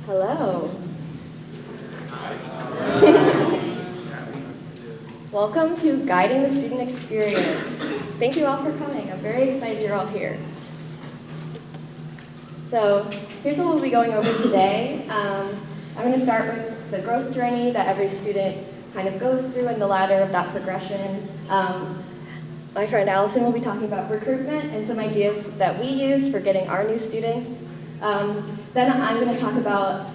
Hello. Welcome to Guiding the Student Experience. Thank you all for coming. I'm very excited you're all here. So here's what we'll be going over today. I'm going to start with the growth journey that every student kind of goes through in the ladder of that progression. My friend Allison will be talking about recruitment and some ideas that we use for getting our new students. Then I'm going to talk about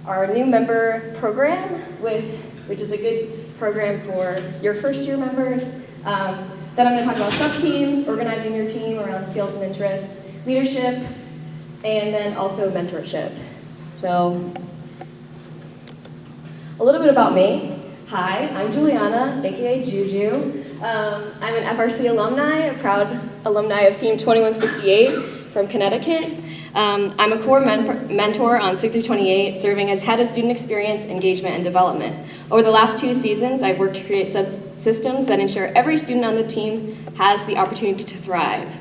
our new member program, which is a good program for your first year members. Then I'm going to talk about subteams, organizing your team around skills and interests, leadership, and then also mentorship. So a little bit about me. Hi, I'm Julianna, aka Juju. I'm an FRC alumni, a proud alumni of Team 2168 from Connecticut. I'm a core mentor on 6-28, serving as head of student experience, engagement, and development. Over the last 2 seasons, I've worked to create systems that ensure every student on the team has the opportunity to thrive.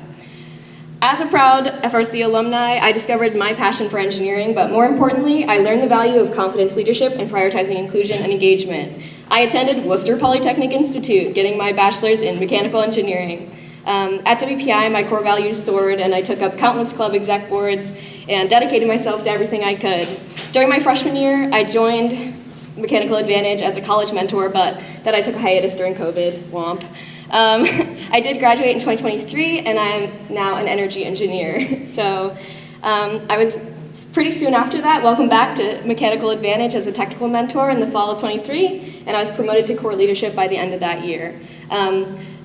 As a proud FRC alumni, I discovered my passion for engineering, but more importantly, I learned the value of confidence leadership and prioritizing inclusion and engagement. I attended Worcester Polytechnic Institute, getting my bachelor's in mechanical engineering. At WPI, my core values soared, and I took up countless club exec boards and dedicated myself to everything I could. During my freshman year, I joined Mechanical Advantage as a college mentor, but then I took a hiatus during COVID, womp. I did graduate in 2023, and I am now an energy engineer. So I was pretty soon after that welcomed back to Mechanical Advantage as a technical mentor in the fall of 23, and I was promoted to core leadership by the end of that year.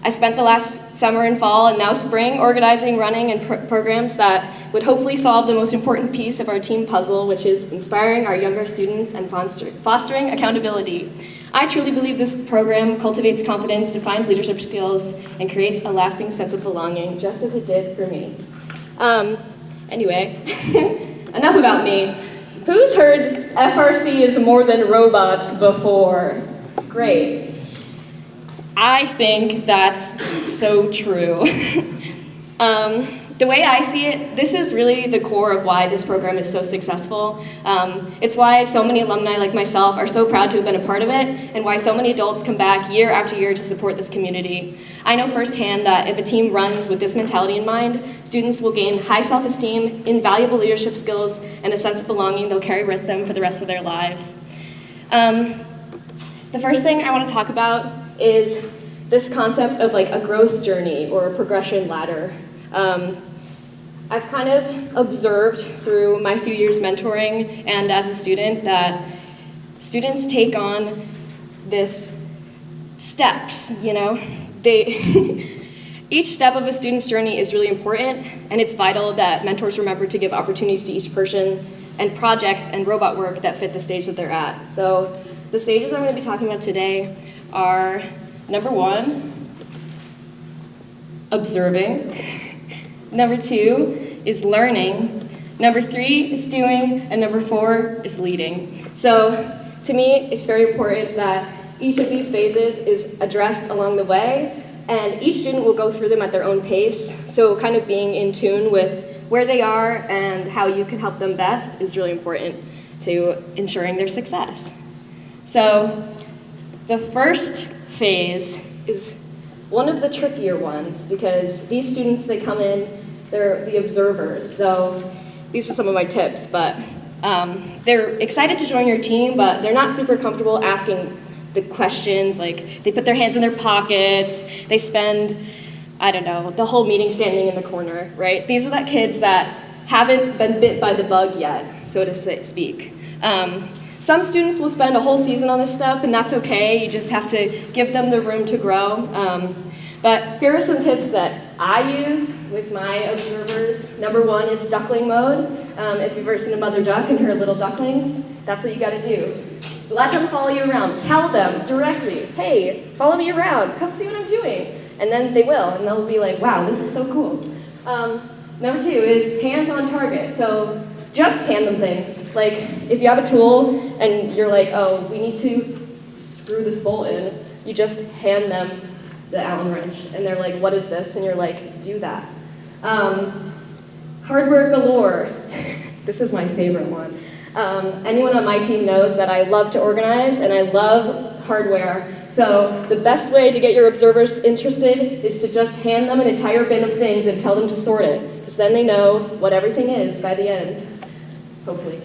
I spent the last summer and fall and now spring organizing, running, and programs that would hopefully solve the most important piece of our team puzzle, which is inspiring our younger students and fostering accountability. I truly believe this program cultivates confidence, defines leadership skills, and creates a lasting sense of belonging, just as it did for me. Anyway, enough about me. Who's heard FRC is more than robots before? Great. I think that's so true. The way I see it, this is really the core of why this program is so successful. It's why so many alumni like myself are so proud to have been a part of it, and why so many adults come back year after year to support this community. I know firsthand that if a team runs with this mentality in mind, students will gain high self-esteem, invaluable leadership skills, and a sense of belonging they'll carry with them for the rest of their lives. The first thing I want to talk about is this concept of like a growth journey or a progression ladder. I've kind of observed through my few years mentoring and as a student that students take on this steps, you know? Each step of a student's journey is really important, and it's vital that mentors remember to give opportunities to each person and projects and robot work that fit the stage that they're at. So the stages I'm going to be talking about today are, number 1, observing. Number 2 is learning. Number 3 is doing, and number 4 is leading. So to me, it's very important that each of these phases is addressed along the way, and each student will go through them at their own pace. So kind of being in tune with where they are and how you can help them best is really important to ensuring their success. So the first phase is one of the trickier ones, because these students, they come in, they're the observers. So these are some of my tips, but they're excited to join your team, but they're not super comfortable asking the questions. Like, they put their hands in their pockets, they spend, I don't know, the whole meeting standing in the corner, right? These are the kids that haven't been bit by the bug yet, so to speak. Some students will spend a whole season on this step, and that's okay. You just have to give them the room to grow. But here are some tips that I use with my observers. Number 1 is duckling mode. If you've ever seen a mother duck and her little ducklings, that's what you gotta do. Let them follow you around. Tell them directly, hey, follow me around. Come see what I'm doing. And then they will, and they'll be like, wow, this is so cool. Number 2 is hands on target. So just hand them things. Like, if you have a tool and you're like, oh, we need to screw this bolt in, you just hand them the Allen wrench, and they're like, what is this? And you're like, do that. Hard work galore. This is my favorite one. Anyone on my team knows that I love to organize and I love hardware. So the best way to get your observers interested is to just hand them an entire bin of things and tell them to sort it, because then they know what everything is by the end, hopefully.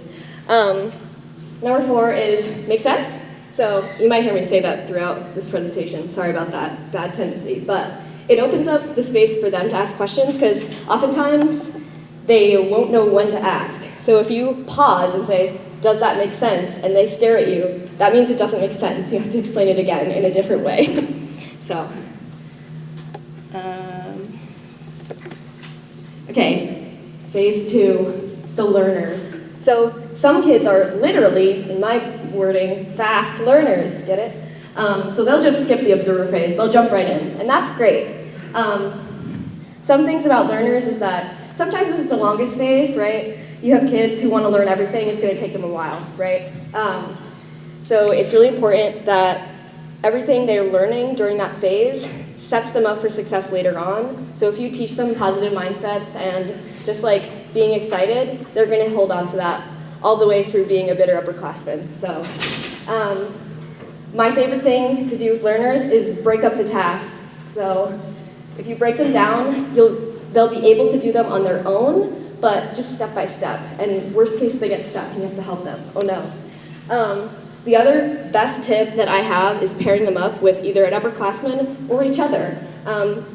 Number 4 is make sense. So you might hear me say that throughout this presentation. Sorry about that bad tendency. But it opens up the space for them to ask questions, because oftentimes they won't know when to ask. So if you pause and say, does that make sense? And they stare at you, that means it doesn't make sense. You have to explain it again in a different way. So, okay, phase 2, the learners. So some kids are literally, in my wording, fast learners, get it? So they'll just skip the observer phase, they'll jump right in, and that's great. Some things about learners is that sometimes this is the longest phase, right? You have kids who want to learn everything, it's going to take them a while, right? So it's really important that everything they're learning during that phase sets them up for success later on. So if you teach them positive mindsets and just like being excited, they're going to hold on to that all the way through being a bitter upperclassman. So my favorite thing to do with learners is break up the tasks. So if you break them down, they'll be able to do them on their own, but just step by step. And worst case, they get stuck and you have to help them. Oh no. The other best tip that I have is pairing them up with either an upperclassman or each other.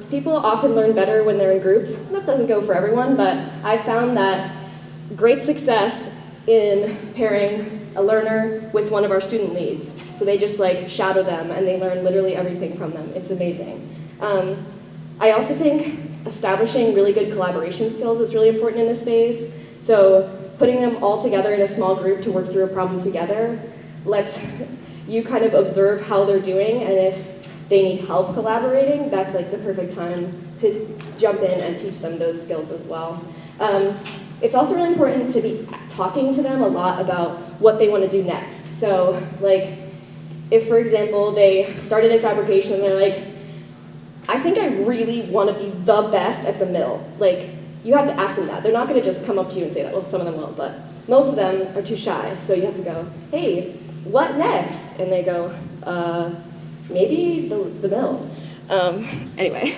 People often learn better when they're in groups. That doesn't go for everyone, but I found that great success in pairing a learner with one of our student leads. So they just like shadow them and they learn literally everything from them. It's amazing. I also think establishing really good collaboration skills is really important in this phase. So putting them all together in a small group to work through a problem together lets you kind of observe how they're doing, and if they need help collaborating, that's like the perfect time to jump in and teach them those skills as well. It's also really important to be talking to them a lot about what they want to do next. So like, if for example, they started in fabrication and they're like, I think I really want to be the best at the mill. Like, you have to ask them that. They're not going to just come up to you and say that. Well, some of them will, but most of them are too shy. So you have to go, hey, what next? And they go, maybe the mill. Anyway,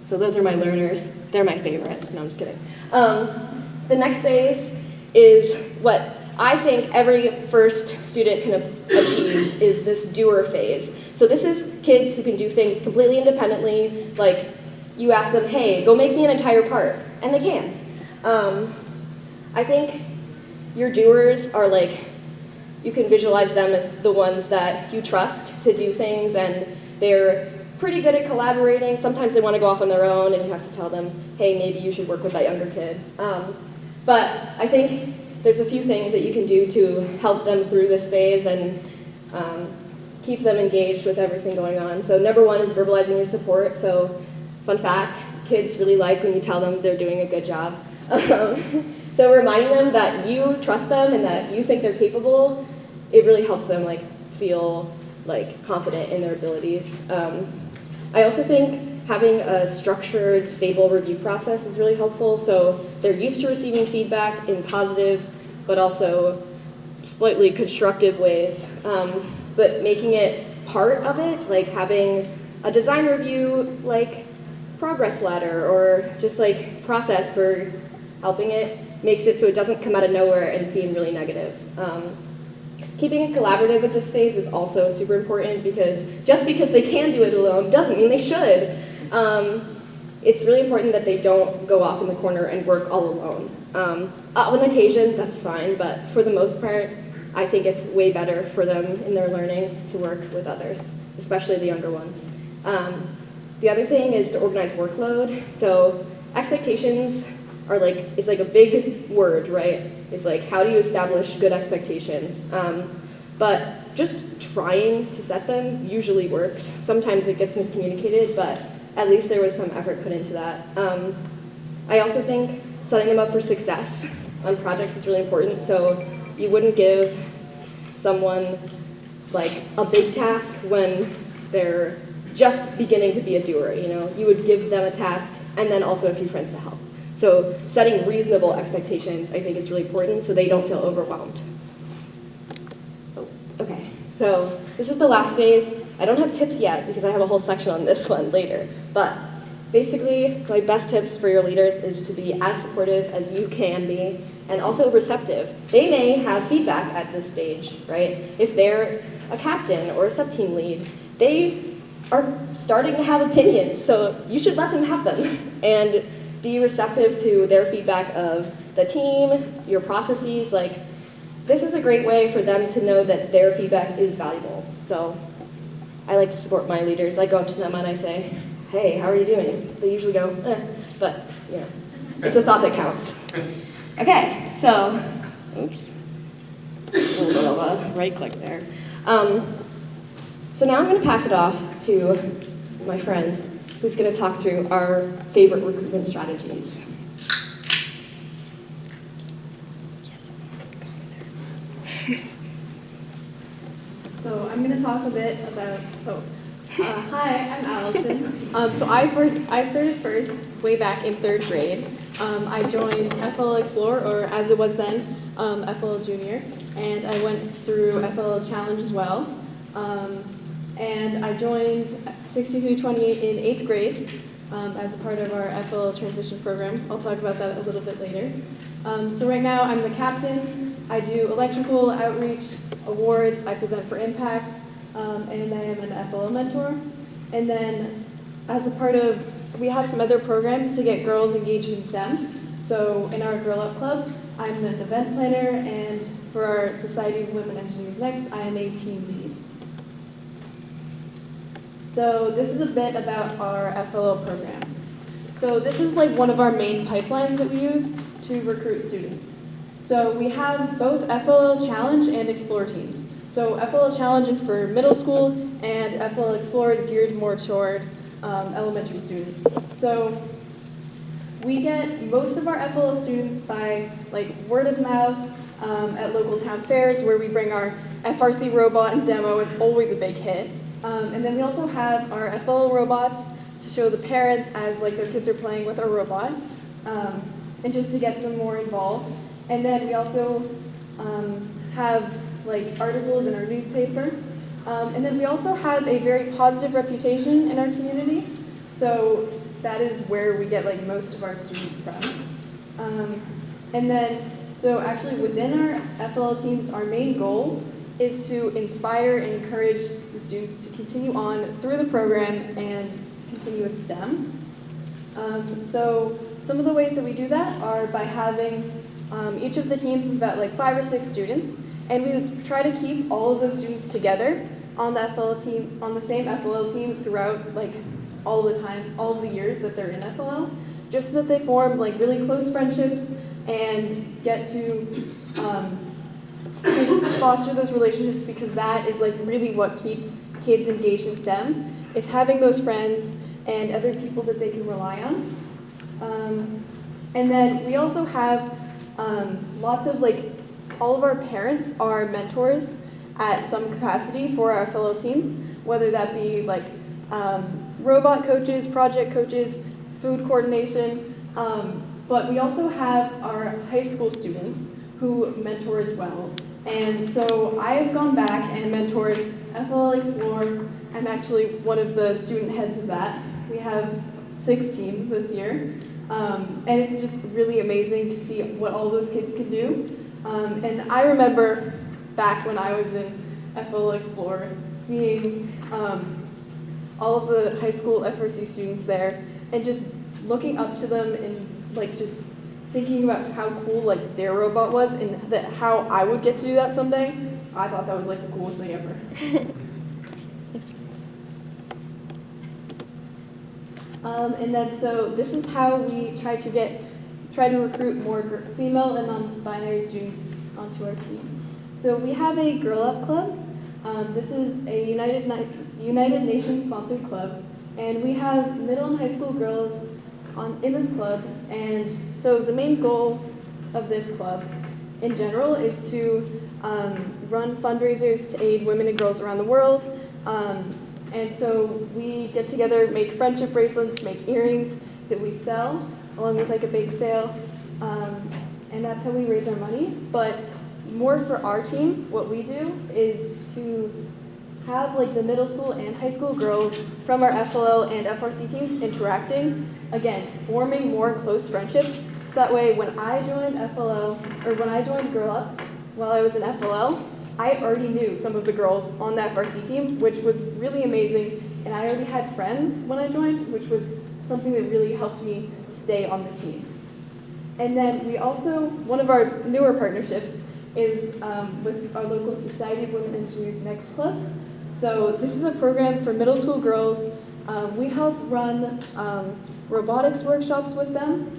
so those are my learners. They're my favorites. No, I'm just kidding. The next phase is what I think every first student can achieve, is this doer phase. So this is kids who can do things completely independently. Like, you ask them, hey, go make me an entire part, and they can. I think your doers are like, you can visualize them as the ones that you trust to do things, and they're pretty good at collaborating. Sometimes they want to go off on their own, and you have to tell them, hey, maybe you should work with that younger kid. But I think there's a few things that you can do to help them through this phase and keep them engaged with everything going on. So number 1 is verbalizing your support. So fun fact, kids really like when you tell them they're doing a good job. So reminding them that you trust them and that you think they're capable, it really helps them like feel like confident in their abilities. I also think having a structured, stable review process is really helpful. So they're used to receiving feedback in positive, but also slightly constructive ways. But making it part of it, like having a design review, like progress ladder, or just like process for helping it, makes it so it doesn't come out of nowhere and seem really negative. Keeping it collaborative at this phase is also super important, because just because they can do it alone doesn't mean they should. It's really important that they don't go off in the corner and work all alone. On occasion, that's fine, but for the most part, I think it's way better for them in their learning to work with others, especially the younger ones. The other thing is to organize workload. So expectations are is like a big word, right? It's like, how do you establish good expectations? But just trying to set them usually works. Sometimes it gets miscommunicated, but at least there was some effort put into that. I also think setting them up for success on projects is really important. So you wouldn't give someone like a big task when they're just beginning to be a doer, you know? You would give them a task and then also a few friends to help. So setting reasonable expectations, I think, is really important so they don't feel overwhelmed. Oh, okay, so this is the last phase. I don't have tips yet because I have a whole section on this one later, but basically, my best tips for your leaders is to be as supportive as you can be and also receptive. They may have feedback at this stage, right? If they're a captain or a sub-team lead, they are starting to have opinions, so you should let them have them and be receptive to their feedback of the team, your processes. Like, this is a great way for them to know that their feedback is valuable. So I like to support my leaders. I go up to them and I say, hey, how are you doing? They usually go, but you know, it's a thought that counts. Okay, so, oops, a little bit of a right click there. So now I'm going to pass it off to my friend, who's going to talk through our favorite recruitment strategies. Yes, go over there. So I'm going to talk a bit about, hi, I'm Allison. So I started first way back in 3rd grade. I joined FL Explore, or as it was then, FL Junior, and I went through FL Challenge as well. And I joined 6228 in 8th grade as a part of our FL transition program. I'll talk about that a little bit later. So right now I'm the captain. I do electrical outreach, awards, I present for Impact, and I am an FL mentor. And then as a part of, we have some other programs to get girls engaged in STEM. So in our Girl Up Club, I'm an event planner, and for our Society of Women Engineers Next, I am a team lead. So this is a bit about our FLO program. So this is like one of our main pipelines that we use to recruit students. So we have both FLL Challenge and Explore teams. So FLL Challenge is for middle school, and FLL Explore is geared more toward elementary students. So we get most of our FLL students by like word of mouth at local town fairs, where we bring our FRC robot and demo. It's always a big hit. And then we also have our FLL robots to show the parents as like their kids are playing with our robot, and just to get them more involved. And then we also have like articles in our newspaper. And then we also have a very positive reputation in our community. So that is where we get like most of our students from. And then, so actually within our FLL teams, our main goal is to inspire and encourage the students to continue on through the program and continue with STEM. So some of the ways that we do that are by having, each of the teams is about like 5 or 6 students, and we try to keep all of those students together on the FLL team, on the same FLL team throughout like all the time, all of the years that they're in FLL, just so that they form like really close friendships and get to just foster those relationships, because that is like really what keeps kids engaged in STEM, is having those friends and other people that they can rely on. And then we also have lots of like, all of our parents are mentors at some capacity for our fellow teams, whether that be like robot coaches, project coaches, food coordination, but we also have our high school students who mentor as well. And so I've gone back and mentored FLL Explore. I'm actually one of the student heads of that. We have 6 teams this year. And it's just really amazing to see what all those kids can do. And I remember back when I was in FLL Explore, seeing all of the high school FRC students there, and just looking up to them and like just thinking about how cool like their robot was, and that how I would get to do that someday. I thought that was like the coolest thing ever. And then so this is how we try to recruit more female and non-binary students onto our team. So we have a Girl Up Club. This is a United Nations sponsored club, and we have middle and high school girls in this club. And so the main goal of this club in general is to run fundraisers to aid women and girls around the world. And so we get together, make friendship bracelets, make earrings that we sell. along with like a bake sale, and that's how we raise our money. But more for our team, what we do is to have like the middle school and high school girls from our FLL and FRC teams interacting, again, forming more close friendships. So that way when I joined FLL, or when I joined Girl Up while I was in FLL, I already knew some of the girls on the FRC team, which was really amazing. And I already had friends when I joined, which was something that really helped me stay on the team. And then we also, one of our newer partnerships is with our local Society of Women Engineers Next Club. So this is a program for middle school girls. We help run robotics workshops with them.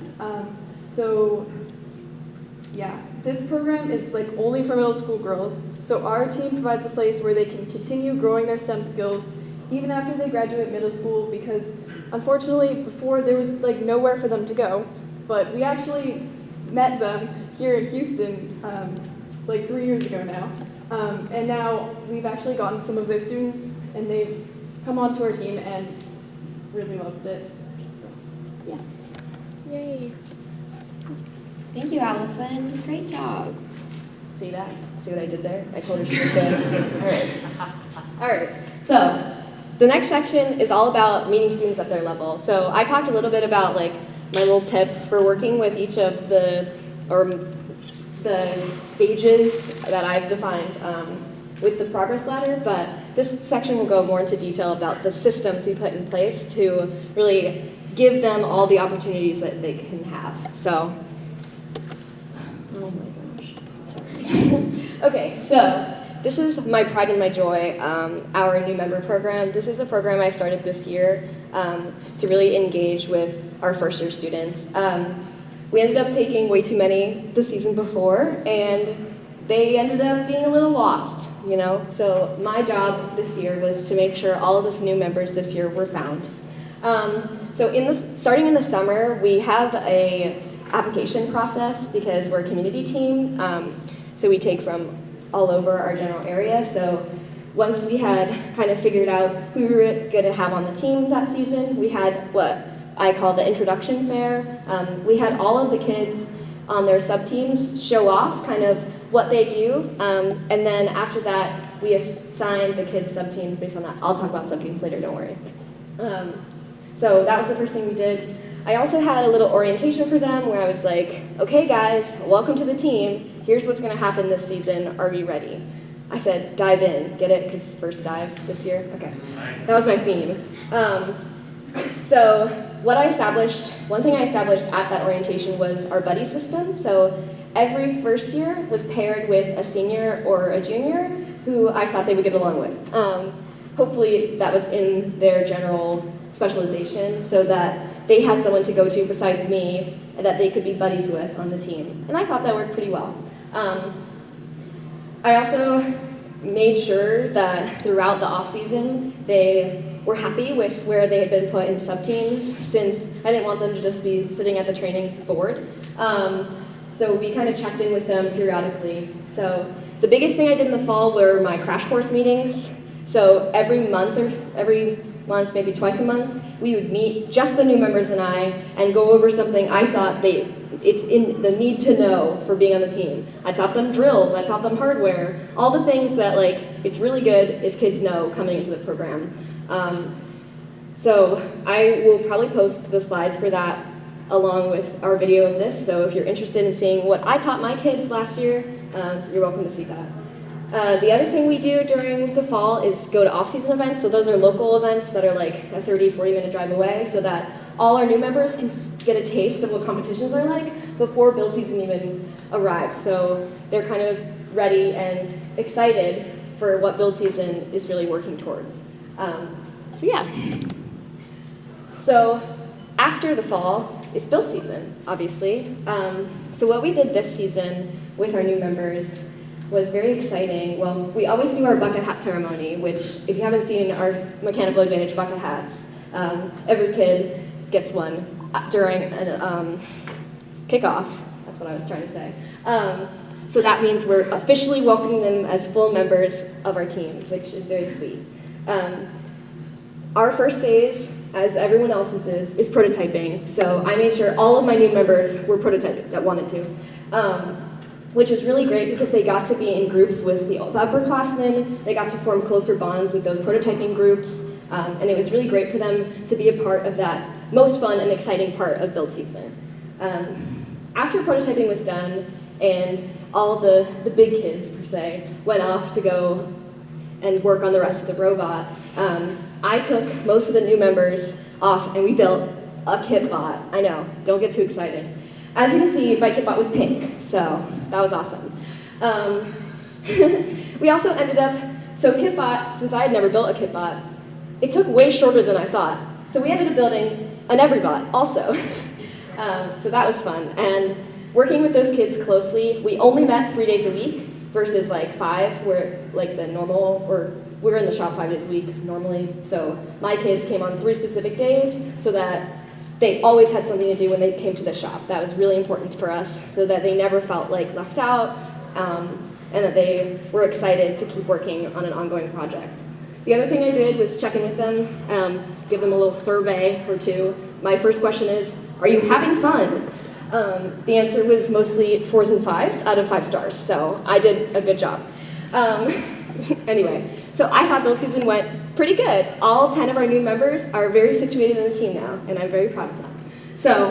This program is like only for middle school girls. So our team provides a place where they can continue growing their STEM skills even after they graduate middle school, because unfortunately before there was like nowhere for them to go. But we actually met them here in Houston like 3 years ago now. And now we've actually gotten some of their students and they've come onto our team and really loved it. So, yeah. Yay. Thank you, Allison. Great job. See that? See what I did there? I told her she was good. All right. All right. So the next section is all about meeting students at their level. So I talked a little bit about like my little tips for working with each of the stages that I've defined with the progress ladder, but this section will go more into detail about the systems we put in place to really give them all the opportunities that they can have. So, oh my gosh, sorry. Okay, so this is my pride and my joy, our new member program. This is a program I started this year to really engage with our first year students. We ended up taking way too many the season before, and they ended up being a little lost, you know? So my job this year was to make sure all of the new members this year were found. So starting in the summer, we have a application process because we're a community team. So we take from all over our general area. So once we had kind of figured out who we were going to have on the team that season, we had what I call the introduction fair. We had all of the kids on their sub-teams show off kind of what they do, and then after that, we assigned the kids sub-teams based on that. I'll talk about sub-teams later, don't worry. So that was the first thing we did. I also had a little orientation for them where I was like, okay guys, welcome to the team. Here's what's gonna happen this season, are we ready? I said, dive in, get it? Because first dive this year? Okay, that was my theme. So one thing I established at that orientation was our buddy system. So every first year was paired with a senior or a junior who I thought they would get along with. Hopefully that was in their general specialization so that they had someone to go to besides me that they could be buddies with on the team. And I thought that worked pretty well. I also made sure that throughout the off-season they were happy with where they had been put in sub-teams, since I didn't want them to just be sitting at the trainings bored. So we kind of checked in with them periodically. So the biggest thing I did in the fall were my crash course meetings. So every month, maybe twice a month, we would meet, just the new members and I, and go over something I thought it's in the need to know for being on the team. I taught them drills, I taught them hardware, all the things that like it's really good if kids know coming into the program. So I will probably post the slides for that along with our video of this. So if you're interested in seeing what I taught my kids last year, you're welcome to see that. The other thing we do during the fall is go to off-season events. So those are local events that are like a 30, 40-minute drive away so that all our new members can get a taste of what competitions are like before build season even arrives. So they're kind of ready and excited for what build season is really working towards. So yeah. So after the fall is build season, obviously. So what we did this season with our new members was very exciting. Well, we always do our bucket hat ceremony, which if you haven't seen our Mechanical Advantage bucket hats, every kid gets one during a kickoff. That's what I was trying to say. So that means we're officially welcoming them as full members of our team, which is very sweet. our first phase, as everyone else's is prototyping. So I made sure all of my new members were prototyping that wanted to, which was really great because they got to be in groups with the upperclassmen. They got to form closer bonds with those prototyping groups, and it was really great for them to be a part of that most fun and exciting part of build season. After prototyping was done and all the big kids, per se, went off to go and work on the rest of the robot, I took most of the new members off and we built a kitbot. I know, don't get too excited. As you can see, my kitbot was pink, so that was awesome. We also ended up, so kitbot, since I had never built a kitbot, it took way shorter than I thought. So we ended up building an everybot also. So that was fun. And working with those kids closely, we only met 3 days a week versus like 5, where like the normal, or we're in the shop 5 days a week normally. So my kids came on 3 specific days so that they always had something to do when they came to the shop. That was really important for us, so that they never felt like left out, and that they were excited to keep working on an ongoing project. The other thing I did was check in with them, give them a little survey or two. My first question is, are you having fun? The answer was mostly 4s and 5s out of 5 stars, so I did a good job. Anyway, so I thought build season went pretty good. All 10 of our new members are very situated in the team now, and I'm very proud of them. So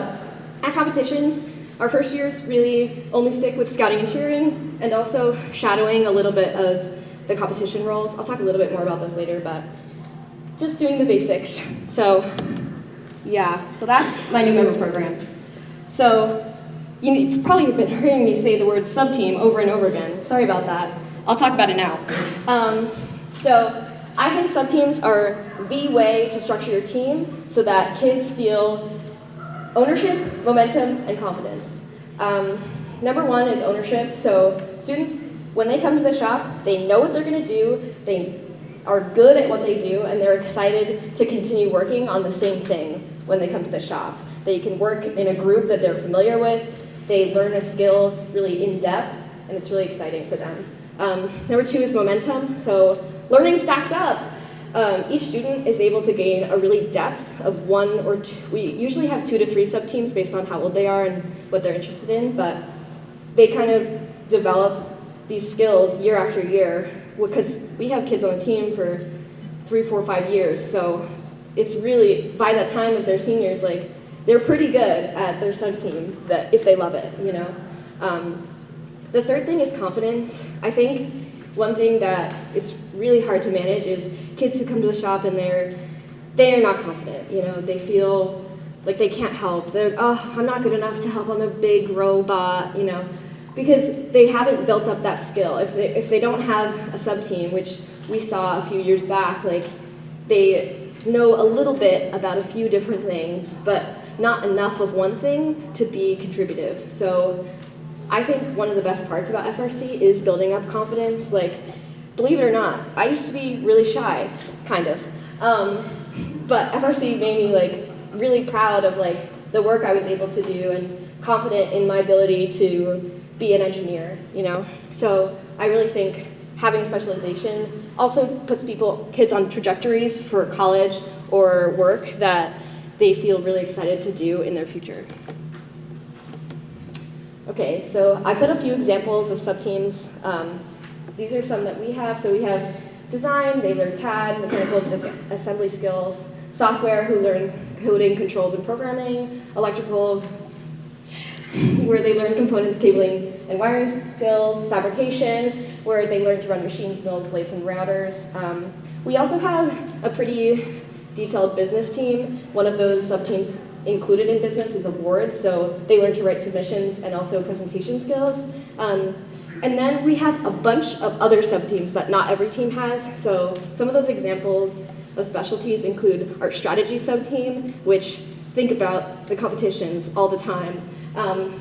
at competitions, our first years really only stick with scouting and cheering, and also shadowing a little bit of the competition roles. I'll talk a little bit more about this later, but just doing the basics. So yeah, so that's my new member program. So you've probably been hearing me say the word subteam over and over again. Sorry about that. I'll talk about it now. So I think subteams are the way to structure your team so that kids feel ownership, momentum, and confidence. Number 1 is ownership. So students, when they come to the shop, they know what they're going to do, they are good at what they do, and they're excited to continue working on the same thing when they come to the shop. They can work in a group that they're familiar with, they learn a skill really in depth, and it's really exciting for them. Number 2 is momentum. So learning stacks up. Each student is able to gain a really depth of 1 or 2. We usually have 2 to 3 sub-teams based on how old they are and what they're interested in, but they kind of develop these skills year after year, because we have kids on the team for 3, 4, 5 years, so it's really, by the time that they're seniors, like, they're pretty good at their sub-team, that if they love it, you know? The third thing is confidence. I think one thing that is really hard to manage is kids who come to the shop and they're not confident, you know? They feel like they can't help. They're, oh, I'm not good enough to help on the big robot, you know? Because they haven't built up that skill. If they don't have a sub-team, which we saw a few years back, like, they know a little bit about a few different things, but not enough of one thing to be contributive. So I think one of the best parts about FRC is building up confidence. Like, believe it or not, I used to be really shy, kind of. But FRC made me like really proud of like the work I was able to do and confident in my ability to be an engineer, you know? So I really think having specialization also puts kids on trajectories for college or work that they feel really excited to do in their future. Okay, so I put a few examples of subteams. These are some that we have. So we have design, they learn CAD, mechanical assembly skills, software, who learn coding, controls, and programming, electrical, where they learn components, cabling, and wiring skills, fabrication, where they learn to run machines, mills, lathes, and routers. We also have a pretty detailed business team. One of those subteams included in business is awards, so they learn to write submissions and also presentation skills. And then we have a bunch of other subteams that not every team has. So some of those examples of specialties include our strategy subteam, which think about the competitions all the time.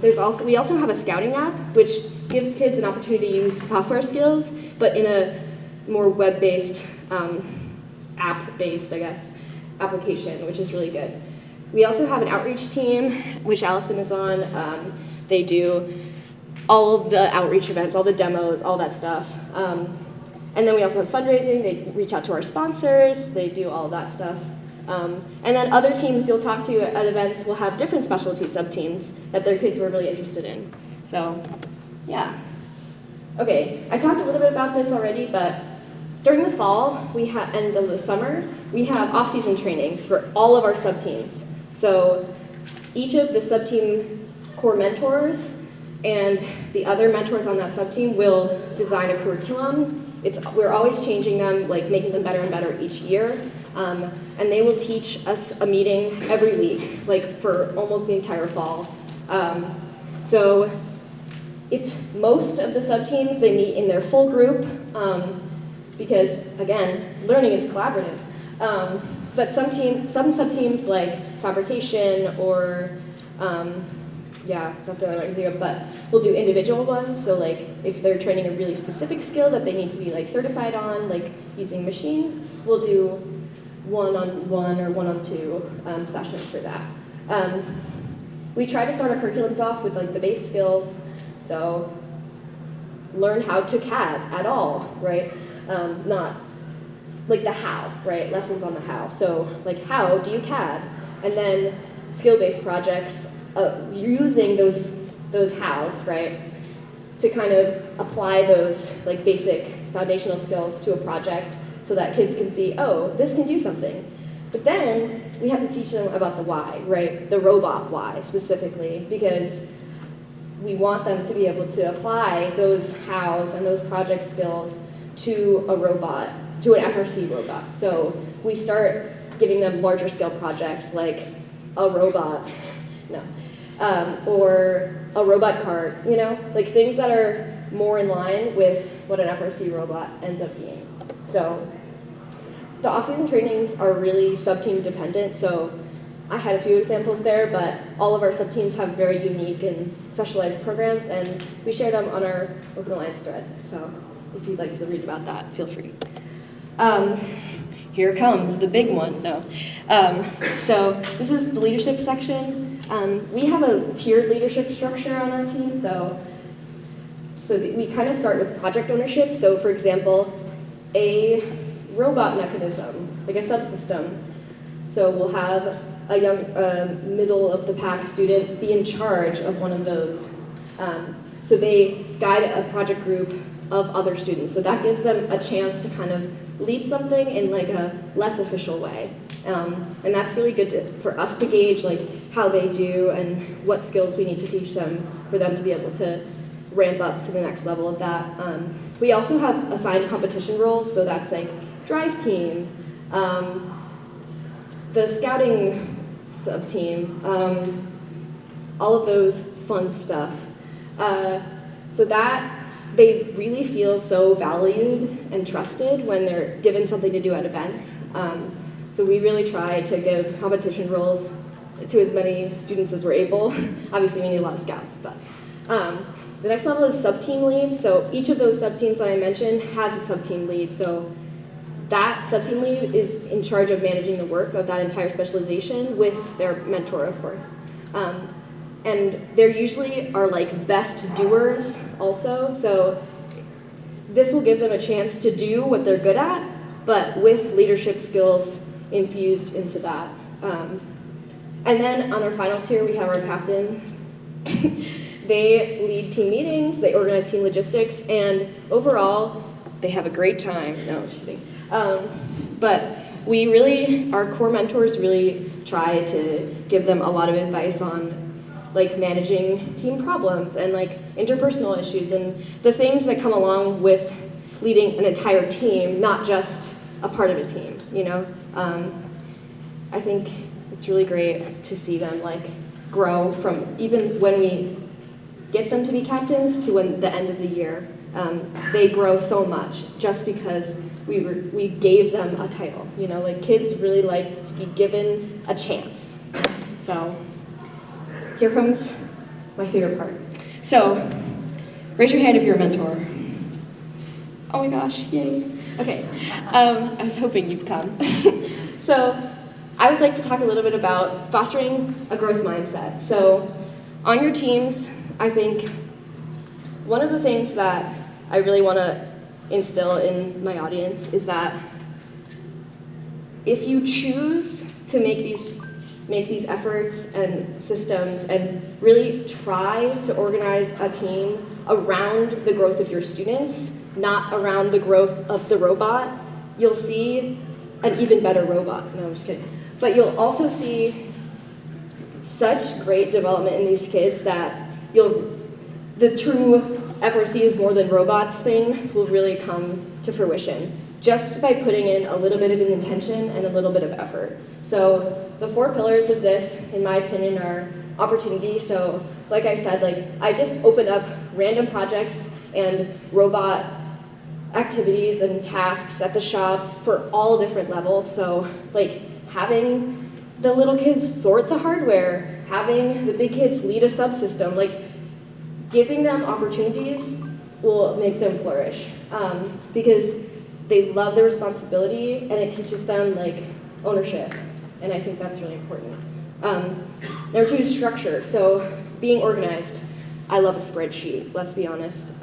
We also have a scouting app, which gives kids an opportunity to use software skills, but in a more web-based, app-based, I guess, application, which is really good. We also have an outreach team, which Allison is on. They do all of the outreach events, all the demos, all that stuff. And And then we also have fundraising. They reach out to our sponsors. They do all that stuff. And then other teams you'll talk to at events will have different specialty sub-teams that their kids were really interested in. So, yeah. Okay, I talked a little bit about this already, but during the fall and the summer, we have off-season trainings for all of our sub-teams. So each of the sub-team core mentors and the other mentors on that sub-team will design a curriculum. We're always changing them, like making them better and better each year. And they will teach us a meeting every week, like for almost the entire fall. So it's most of the sub-teams, they meet in their full group, because again, learning is collaborative. But some sub-teams like fabrication or, yeah, that's the only one I can think of, but we'll do individual ones. So like if they're training a really specific skill that they need to be like certified on, like using machine, we'll do one-on-one or one-on-two sessions for that. We try to start our curriculums off with like the base skills. So learn how to CAD at all, right? Not like the how, right? Lessons on the how. So like how do you CAD? And then skill-based projects using those hows, right? To kind of apply those like basic foundational skills to a project so that kids can see, oh, this can do something. But then we have to teach them about the why, right? The robot why specifically, because we want them to be able to apply those hows and those project skills to a robot, to an FRC robot. So we start giving them larger scale projects like a robot, or a robot cart, you know? Like things that are more in line with what an FRC robot ends up being. So the off-season trainings are really sub-team dependent, so I had a few examples there, but all of our sub-teams have very unique and specialized programs, and we share them on our Open Alliance thread. So if you'd like to read about that, feel free. Here comes the big one. No. So this is the leadership section. We have a tiered leadership structure on our team, so we kind of start with project ownership. So for example, a robot mechanism, like a subsystem. So we'll have a young middle of the pack student be in charge of one of those. So they guide a project group of other students. So that gives them a chance to kind of lead something in like a less official way. And that's really good for us to gauge like how they do and what skills we need to teach them for them to be able to ramp up to the next level of that. We also have assigned competition roles, so that's like drive team, the scouting sub-team, all of those fun stuff. So that they really feel so valued and trusted when they're given something to do at events. So we really try to give competition roles to as many students as we're able. Obviously we need a lot of scouts, but the next level is sub-team lead. So each of those sub-teams that I mentioned has a sub-team lead. So that sub-team lead is in charge of managing the work of that entire specialization with their mentor, of course. And they're usually are like best doers also. So this will give them a chance to do what they're good at, but with leadership skills infused into that. And then on our final tier, we have our captains. They lead team meetings, they organize team logistics, and overall, they have a great time. No, I'm just kidding. But we really, our core mentors really try to give them a lot of advice on like managing team problems and like interpersonal issues and the things that come along with leading an entire team, not just a part of a team, you know? I think it's really great to see them like grow from even when we get them to be captains to when the end of the year. They grow so much just because we gave them a title, you know? Like kids really like to be given a chance. So here comes my favorite part. So raise your hand if you're a mentor. Oh my gosh, yay. Okay, I was hoping you'd come. So I would like to talk a little bit about fostering a growth mindset. So on your teams, I think one of the things that I really want to instill in my audience is that if you choose to make these efforts and systems and really try to organize a team around the growth of your students, not around the growth of the robot, you'll see an even better robot. No, I'm just kidding. But you'll also see such great development in these kids that the true FRC is more than robots thing will really come to fruition just by putting in a little bit of an intention and a little bit of effort. So the 4 pillars of this, in my opinion, are opportunity. So like I said, I just opened up random projects and robot activities and tasks at the shop for all different levels. So having the little kids sort the hardware, having the big kids lead a subsystem, giving them opportunities will make them flourish because they love the responsibility and it teaches them ownership, and I think that's really important. Number 2 is structure, so being organized. I love a spreadsheet, let's be honest.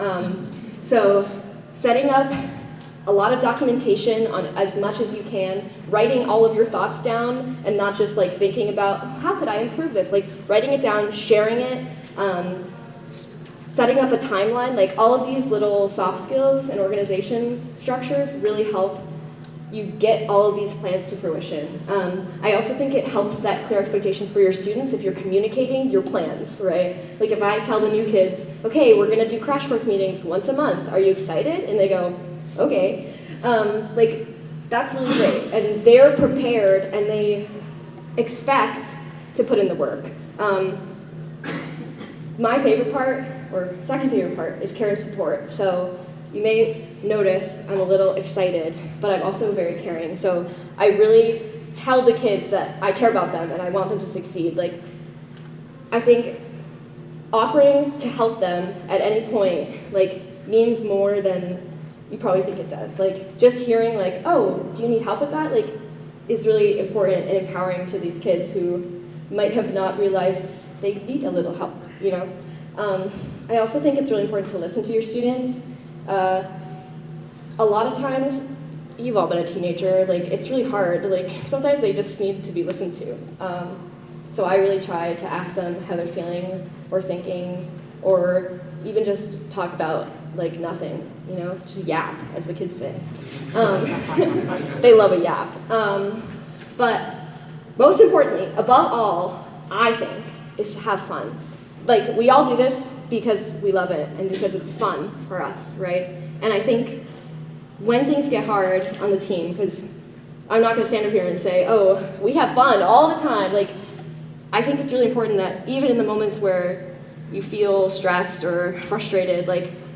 So setting up a lot of documentation on as much as you can, writing all of your thoughts down and not just thinking about how could I improve this, writing it down, sharing it, setting up a timeline, all of these little soft skills and organization structures really help you get all of these plans to fruition. I also think it helps set clear expectations for your students if you're communicating your plans, right? If I tell the new kids, okay, we're gonna do crash course meetings once a month, are you excited? And they go, okay. That's really great. And they're prepared and they expect to put in the work. My favorite part, or second favorite part, is care and support. So you may notice I'm a little excited, but I'm also very caring. So I really tell the kids that I care about them and I want them to succeed. I think offering to help them at any point, means more than you probably think it does. Just hearing oh, do you need help with that? Is really important and empowering to these kids who might have not realized they need a little help, you know? I also think it's really important to listen to your students. A lot of times, you've all been a teenager, it's really hard. Sometimes they just need to be listened to. So I really try to ask them how they're feeling or thinking, or even just talk about nothing, you know, just yap, as the kids say. They love a yap. But most importantly, above all, I think, is to have fun. We all do this because we love it and because it's fun for us, right? And I think when things get hard on the team, because I'm not going to stand up here and say, oh, we have fun all the time. I think it's really important that even in the moments where you feel stressed or frustrated,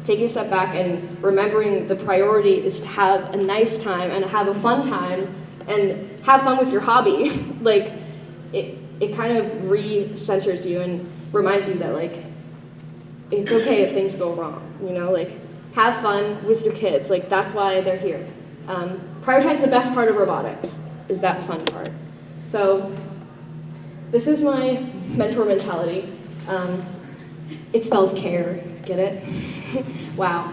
taking a step back and remembering the priority is to have a nice time and have a fun time and have fun with your hobby. It kind of re-centers you and reminds you that it's okay if things go wrong, you know, have fun with your kids. That's why they're here. Prioritize the best part of robotics, is that fun part. So this is my mentor mentality. It spells care, get it? Wow.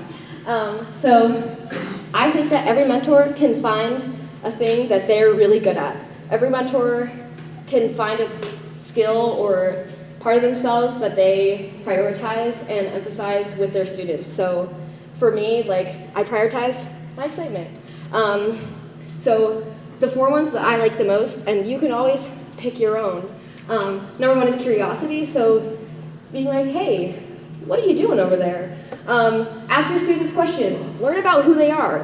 So I think that every mentor can find a thing that they're really good at. Every mentor can find a skill or part of themselves that they prioritize and emphasize with their students. So for me, I prioritize my excitement. So the 4 ones that I like the most, and you can always pick your own. Number 1 is curiosity, so being hey, what are you doing over there? Ask your students questions, learn about who they are.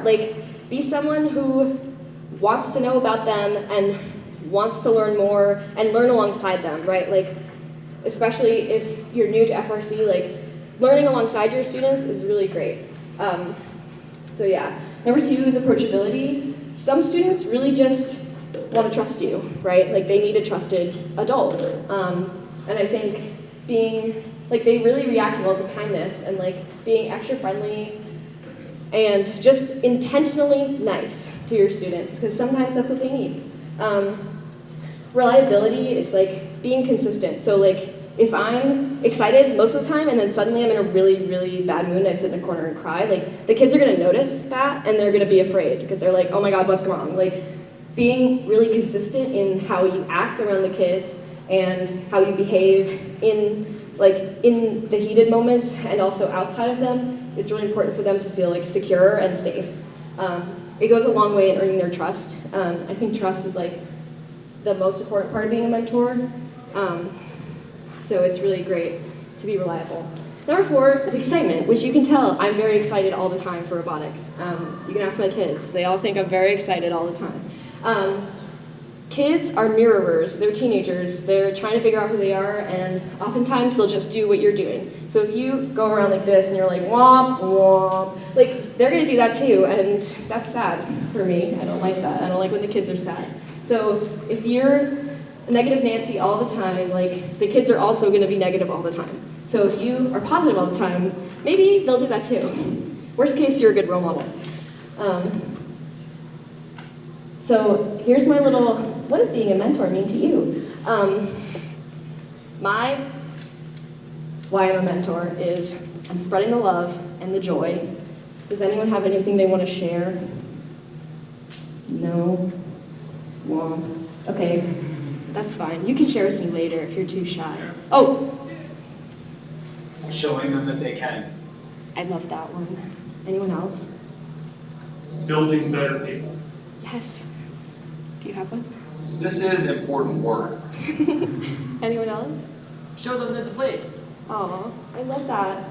Be someone who wants to know about them and wants to learn more and learn alongside them, right? Especially if you're new to FRC, learning alongside your students is really great. So yeah. Number 2 is approachability. Some students really just want to trust you, right? They need a trusted adult. And I think being, they really react well to kindness and being extra friendly and just intentionally nice to your students, because sometimes that's what they need. Reliability is being consistent. So if I'm excited most of the time and then suddenly I'm in a really, really bad mood and I sit in a corner and cry, like the kids are gonna notice that and they're gonna be afraid because they're like, oh my God, what's wrong? Like being really consistent in how you act around the kids and how you behave in the heated moments and also outside of them is really important for them to feel like secure and safe. It goes a long way in earning their trust. I think trust is like the most important part of being a mentor. So it's really great to be reliable. Number 4 is excitement, which you can tell I'm very excited all the time for robotics. You can ask my kids. They all think I'm very excited all the time. Kids are mirrors. They're teenagers. They're trying to figure out who they are, and oftentimes they'll just do what you're doing. So if you go around like this and you're like, womp, womp, like they're gonna do that too, and that's sad for me. I don't like that. I don't like when the kids are sad. So if you're a negative Nancy all the time, like the kids are also gonna be negative all the time. So if you are positive all the time, maybe they'll do that too. Worst case, you're a good role model. So here's my little, what does being a mentor mean to you? Why I'm a mentor is I'm spreading the love and the joy. Does anyone have anything they want to share? No? Well, okay, that's fine. You can share with me later if you're too shy. Oh! Showing them that they can. I love that one. Anyone else? Building better people. Yes. Do you have one? This is important work. Anyone else? Show them there's a place. Aw, I love that.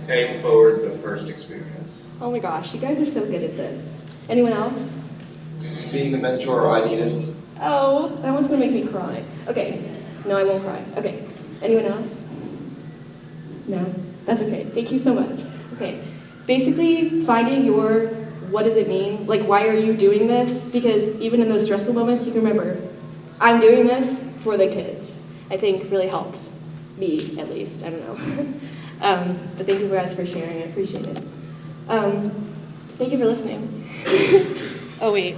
Paying forward the first experience. Oh my gosh, you guys are so good at this. Anyone else? Being the mentor I needed. Oh, that one's gonna make me cry. Okay, no, I won't cry. Okay, anyone else? No, that's okay. Thank you so much. Okay, basically finding your what does it mean? Like, why are you doing this? Because even in those stressful moments, you can remember, I'm doing this for the kids. I think really helps me, at least. I don't know. But thank you guys for sharing. I appreciate it. Thank you for listening. Oh, wait.